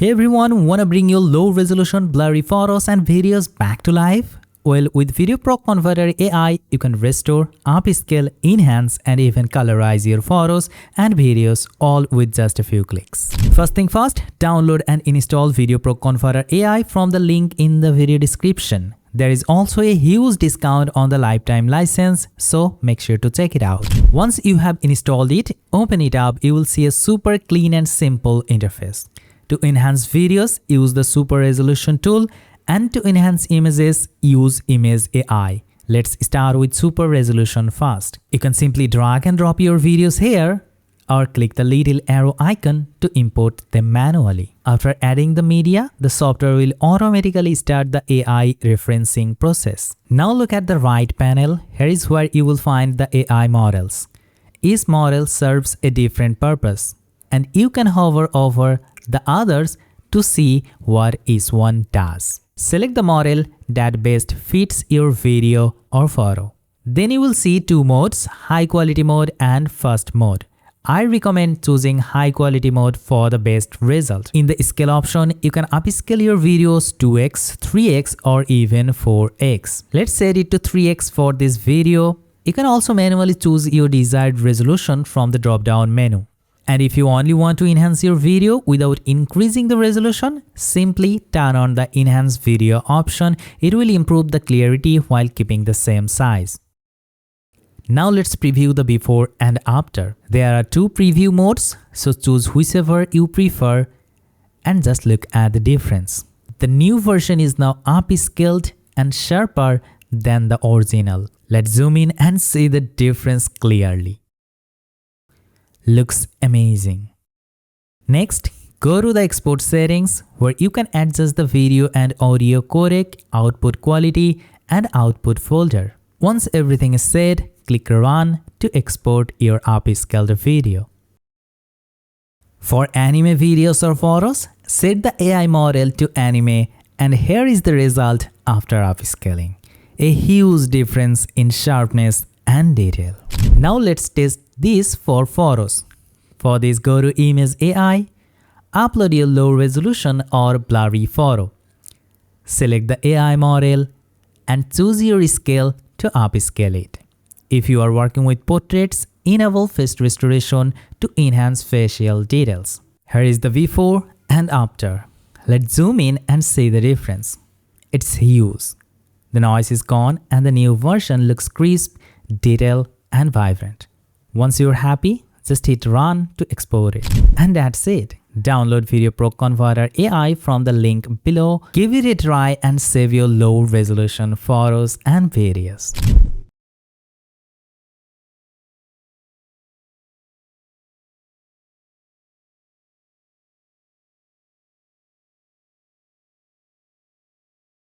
Hey everyone, wanna bring your low resolution blurry photos and videos back to life? Well, with VideoProc Converter AI, you can restore, upscale, enhance and even colorize your photos and videos all with just a few clicks. First thing first, download and install VideoProc Converter AI from the link in the video description. There is also a huge discount on the lifetime license, so make sure to check it out. Once you have installed it, open it up, you will see a super clean and simple interface. To enhance videos, use the Super Resolution tool, and to enhance images, use Image AI. Let's start with Super Resolution first. You can simply drag and drop your videos here or click the little arrow icon to import them manually. After adding the media, the software will automatically start the AI referencing process. Now look at the right panel. Here is where you will find the AI models. Each model serves a different purpose, and you can hover over the others to see what each one does. Select the model that best fits your video or photo. Then you will see two modes, high quality mode and fast mode. I recommend choosing high quality mode for the best result. In the scale option, you can upscale your videos 2x, 3x or even 4x. Let's set it to 3x for this video. You can also manually choose your desired resolution from the drop-down menu. And if you only want to enhance your video without increasing the resolution, simply turn on the Enhance Video option. It will improve the clarity while keeping the same size. Now let's preview the before and after. There are two preview modes, so choose whichever you prefer and just look at the difference. The new version is now upscaled and sharper than the original. Let's zoom in and see the difference clearly. Looks amazing. Next, go to the export settings where you can adjust the video and audio codec, output quality and output folder. Once everything is set, click Run to export your upscaled video. For anime videos or photos, set the AI model to anime, and here is the result after upscaling. A huge difference in sharpness and detail. Now let's test this for photos. For this, go to Image AI, upload your low resolution or blurry photo. Select the AI model and choose your scale to upscale it. If you are working with portraits, enable face restoration to enhance facial details. Here is the before and after. Let's zoom in and see the difference. It's huge. The noise is gone and the new version looks crisp, detailed and vibrant. Once you're happy, just hit Run to export it. And that's it. Download VideoProc Converter AI from the link below. Give it a try and save your low resolution photos and videos.